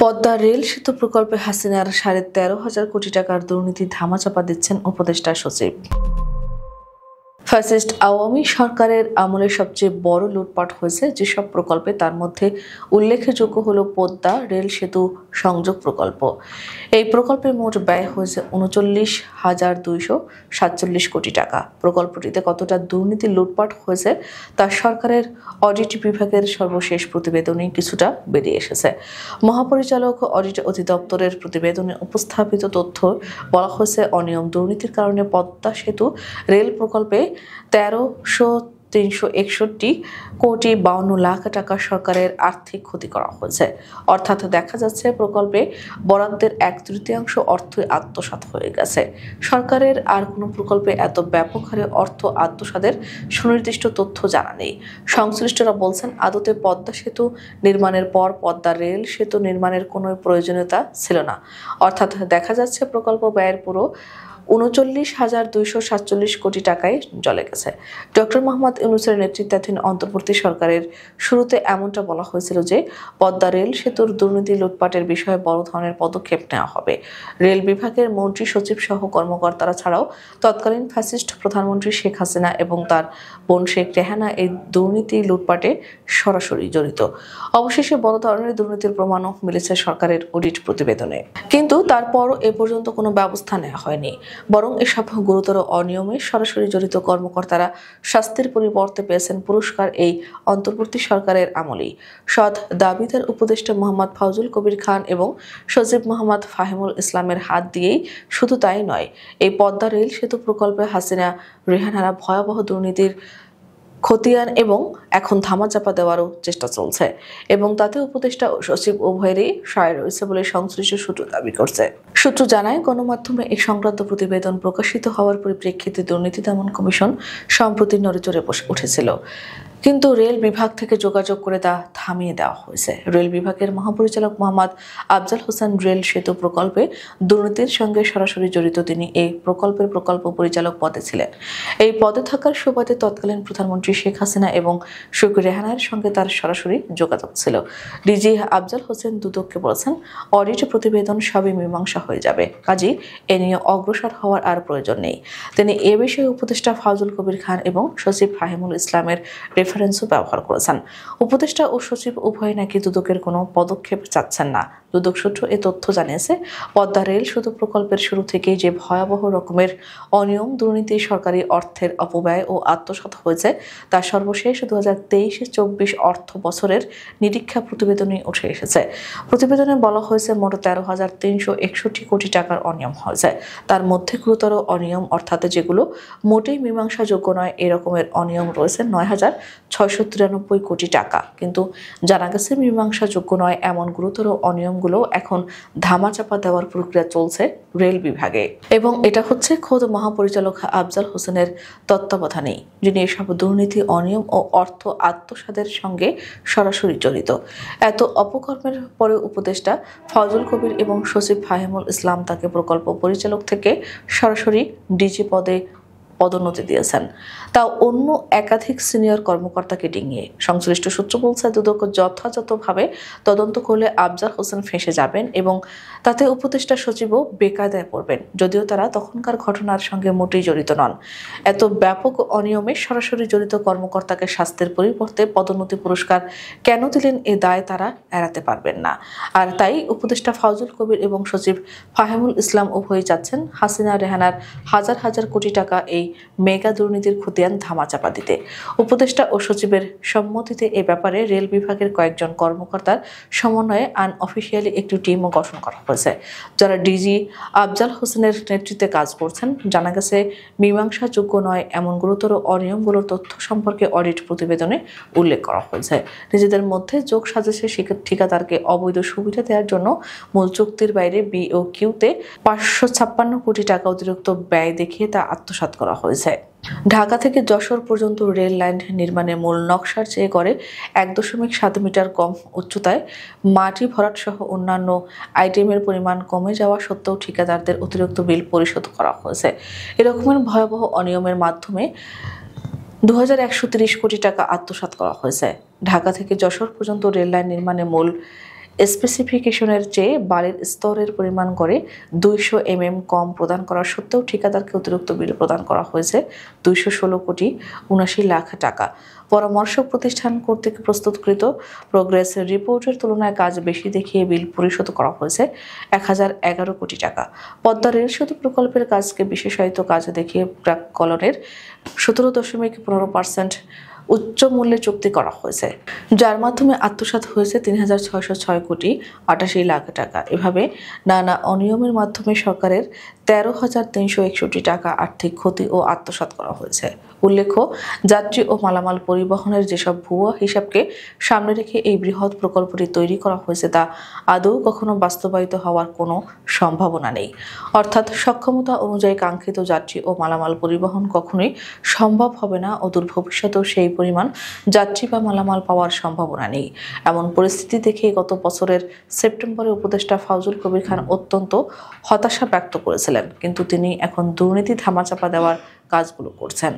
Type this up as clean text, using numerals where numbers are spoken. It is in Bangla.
পদ্মা রেল সেতু প্রকল্পে হাসিনার 13,500 কোটি টাকার দুর্নীতি ধামাচাপা দিচ্ছেন উপদেষ্টা সচিব। ফ্যাসিস্ট আওয়ামী সরকারের আমলে সবচেয়ে বড় লুটপাট হয়েছে যেসব প্রকল্পে, তার মধ্যে উল্লেখযোগ্য হলো পদ্মা রেল সেতু সংযোগ প্রকল্প। এই প্রকল্পে মোট ব্যয় হয়েছে 39,247 কোটি টাকা। প্রকল্পটিতে কতটা দুর্নীতি লুটপাট হয়েছে তা সরকারের অডিট বিভাগের সর্বশেষ প্রতিবেদনে কিছুটা বেরিয়ে এসেছে। মহাপরিচালক অডিট অধিদপ্তরের প্রতিবেদনে উপস্থাপিত তথ্য বলা হয়েছে, অনিয়ম দুর্নীতির কারণে পদ্মা সেতু রেল প্রকল্পে 13,361 কোটি 52 লাখ টাকা সরকারের আর্থিক ক্ষতি করা হয়েছে। অর্থাৎ দেখা যাচ্ছে প্রকল্পে বরাদ্দের 1/3 অর্থই আত্মসাৎ হয়ে গেছে। সরকারের আর কোনো প্রকল্পে এত ব্যাপক হারে অর্থ আত্মসাতের সুনির্দিষ্ট তথ্য জানা নেই। সংশ্লিষ্টরা বলছেন, আদতে পদ্মা সেতু নির্মাণের পর পদ্মা রেল সেতু নির্মাণের কোনো প্রয়োজনীয়তা ছিল না। অর্থাৎ দেখা যাচ্ছে প্রকল্প ব্যয়ের পুরো 39,247 কোটি টাকায় চলে গেছে। ডক্টর মোহাম্মদ ইউনূসের নেতৃত্বাধীন অন্তর্বর্তী সরকারের শুরুতে এমনটা বলা হয়েছিল যে পদ্মা রেল সেতুর দুর্নীতি লুটপাটের বিষয়ে বড় ধরনের পদক্ষেপ নেওয়া হবে। রেল বিভাগের মন্ত্রী সচিব সহ কর্মকর্তারা ছাড়াও তৎকালীন ফ্যাসিস্ট প্রধানমন্ত্রী শেখ হাসিনা এবং তার বোন শেখ রেহানা এই দুর্নীতি লুটপাটে সরাসরি জড়িত। অবশেষে বড় ধরনের দুর্নীতির প্রমাণও মিলেছে সরকারের অডিট প্রতিবেদনে। কিন্তু তারপরও এ পর্যন্ত কোনো ব্যবস্থা নেওয়া হয়নি, বরং এসব গুরুতর অনিয়মে সরাসরি জড়িত কর্মকর্তারা শাস্তির পরিবর্তে পেয়েছেন পুরস্কার এই অন্তর্বর্তী সরকারের আমলেই। সৎ দাবিদার উপদেষ্টা মোহাম্মদ ফাউজুল কবির খান এবং সচিব মোহাম্মদ ফাহিমুল ইসলামের হাত দিয়েই শুধু তাই নয়, এই পদ্মা রেল সেতু প্রকল্পে হাসিনা রেহানারা ভয়াবহ দুর্নীতির খতিয়ান এবং এখন ধামাচাপা দেওয়ারও চেষ্টা চলছে এবং তাতে উপদেষ্টা ও সচিব উভয়েরই সায় রয়েছে বলে সংশ্লিষ্ট সূত্র দাবি করছে। সূত্র জানায়, গণমাধ্যমে এই সংক্রান্ত প্রতিবেদন প্রকাশিত হওয়ার পরিপ্রেক্ষিতে দুর্নীতি দমন কমিশন সম্প্রতি নড়েচড়ে উঠেছিল, কিন্তু রেল বিভাগ থেকে যোগাযোগ করে তা থামিয়ে দেওয়া হয়েছে। রেল বিভাগের মহাপরিচালক মোহাম্মদ আফজাল হোসেন রেল সেতু প্রকল্পে দুর্নীতির সঙ্গে সরাসরি জড়িত। তিনি এই প্রকল্পের প্রকল্প পরিচালক পদে ছিলেন। এই পদে থাকার সুবাদে তৎকালীন প্রধানমন্ত্রী শেখ হাসিনা এবং শেখ রেহানার সঙ্গে তার সরাসরি যোগাযোগ ছিল। ডিজি আফজাল হোসেন দুদককে বলেছেন, অডিট প্রতিবেদন সবই মীমাংসা হয়ে যাবে, কাজেই এ নিয়ে অগ্রসর হওয়ার আর প্রয়োজন নেই। তিনি এ বিষয়ে উপদেষ্টা ফাউজুল কবির খান এবং সচিব ফাহিমুল ইসলামের রেফারেন্সও ব্যবহার করেছেন। উপদেষ্টা ও সচিব উভয় নাকি দুদকের কোনো পদক্ষেপ চাচ্ছেন না। দুদক সূত্র এ তথ্য জানিয়েছে, পদ্মা রেল সেতু প্রকল্পের শুরু থেকেই যে ভয়াবহ রকমের অনিয়ম দুর্নীতি, সরকারি অর্থের অপব্যয় ও আত্মসাৎ হয়েছে তা সর্বশেষ 2023-24 অর্থ বছরের নিরীক্ষা প্রতিবেদনে উঠে এসেছে। প্রতিবেদনে বলা হয়েছে, মোট 13,361 কোটি টাকার অনিয়ম হয়েছে। তার মধ্যে গুরুতর অনিয়ম অর্থাৎ যেগুলো মোটেই মীমাংসাযোগ্য নয় এরকমের অনিয়ম রয়েছে 9,693 কোটি টাকা। কিন্তু জানা গেছে মীমাংসাযোগ্য নয় এমন গুরুতর অনিয়মগুলো এখন ধামাচাপা দেওয়ার প্রক্রিয়া চলছে রেল বিভাগে, এবং এটা হচ্ছে খোদ মহাপরিচালক আফজাল হোসেনের তত্ত্বাবধানেই, যিনি এসব দুর্নীতি, অনিয়ম ও অর্থ আত্মসাতের সঙ্গে সরাসরি জড়িত। এত অপকর্মের পরে উপদেষ্টা ফাউজুল কবির এবং সচিব ফাহিমুল ইসলাম তাকে প্রকল্প পরিচালক থেকে সরাসরি ডিজি পদে পদোন্নতি দিয়েছেন, তাও অন্য একাধিক সিনিয়র কর্মকর্তাকে ডিঙিয়ে। সংশ্লিষ্ট সূত্র বলছে, দুদক যথাযথভাবে তদন্ত করলে আফজাল হোসেন ফেঁসে যাবেন এবং তাতে উপদেষ্টা সচিবও বেকায়দায় পড়বেন, যদিও তারা তখনকার ঘটনার সঙ্গে মোটেই জড়িত নন। এত ব্যাপক অনিয়মে সরাসরি জড়িত কর্মকর্তাকে শাস্তির পরিবর্তে পদোন্নতি পুরস্কার কেন দিলেন, এ দায় তারা এড়াতে পারবেন না। আর তাই উপদেষ্টা ফাউজুল কবির এবং সচিব ফাহিমুল ইসলাম উভয়ই চাচ্ছেন হাসিনা রেহানার হাজার হাজার কোটি টাকা এই মেগা দুর্নীতির খতিয়ান ধামাচাপা দিতে। উপদেষ্টা ও সচিবের সম্মতিতে এ ব্যাপারে রেল বিভাগের কয়েকজন কর্মকর্তার সমন্বয়ে আনঅফিসিয়ালি একটি টিমও গঠন করা হয়েছে, যারা ডিজি আফজাল হোসেনের নেতৃত্বে কাজ করছেন। জানা গেছে, মীমাংসাযোগ্য নয় এমন গুরুতর অনিয়মগুলোর তথ্য সম্পর্কে অডিট প্রতিবেদনে উল্লেখ করা হয়েছে। নিজেদের মধ্যে যোগ সাজেছে ঠিকাদারকে অবৈধ সুবিধা দেওয়ার জন্য মূল চুক্তির বাইরে বিওকিউতে 556 কোটি টাকা অতিরিক্ত ব্যয় দেখিয়ে তা আত্মসাৎ করা হয়েছে। ঢাকা থেকে যশোর পর্যন্ত রেল লাইন নির্মাণের মূল নকশার চেয়ে করে 1.7 মিটার কম উচ্চতায় মাটি ভরাট সহ অন্যান্য আইটেমের পরিমাণ কমে যাওয়া সত্ত্বেও ঠিকাদারদের অতিরিক্ত বিল পরিশোধ করা হয়েছে। এরকমের ভয়াবহ অনিয়মের মাধ্যমে 2,130 কোটি টাকা আত্মসাৎ করা হয়েছে। ঢাকা থেকে যশোর পর্যন্ত রেল লাইন নির্মাণে মূল স্পেসিফিকেশনের চেয়ে বালির স্তরের পরিমাণ করে 200 কম প্রদান করা সত্ত্বেও ঠিকাদারকে অতিরিক্ত বিল প্রদান করা হয়েছে 216,79,00,000 টাকা। পরামর্শক প্রতিষ্ঠান কর্তৃক প্রস্তুতকৃত প্রোগ্রেস রিপোর্টের তুলনায় কাজ বেশি দেখিয়ে বিল পরিশোধ করা হয়েছে 1,011 কোটি টাকা। পদ্মা রেল সেতু প্রকল্পের কাজকে বিশেষায়িত কাজ দেখিয়ে প্রাক্কলনের 17.15% উচ্চ মূল্যে চুক্তি করা হয়েছে, যার মাধ্যমে আত্মসাৎ হয়েছে 3,606,88,00,000 টাকা। এভাবে নানা অনিয়মের মাধ্যমে সরকারের 13,361 টাকা আর্থিক ক্ষতি ও আত্মসাৎ করা হয়েছে। উল্লেখ্য, যাত্রী ও মালামাল পরিবহনের যেসব ভুয়া হিসাবকে সামনে রেখে এই বৃহৎ প্রকল্পটি তৈরি করা হয়েছে তা আদৌ কখনো বাস্তবায়িত হওয়ার কোনো সম্ভাবনা নেই। অর্থাৎ সক্ষমতা অনুযায়ী কাঙ্ক্ষিত যাত্রী ও মালামাল পরিবহন কখনোই সম্ভব হবে না ও দূর ভবিষ্যতেও সেই পরিমাণ যাত্রী বা মালামাল পাওয়ার সম্ভাবনা নেই। এমন পরিস্থিতি দেখে গত বছরের সেপ্টেম্বরে উপদেষ্টা ফাউজুল কবির খান অত্যন্ত হতাশা ব্যক্ত করেছিলেন, কিন্তু তিনি এখন দুর্নীতি ধামাচাপা দেওয়ার কাজগুলো করছেন।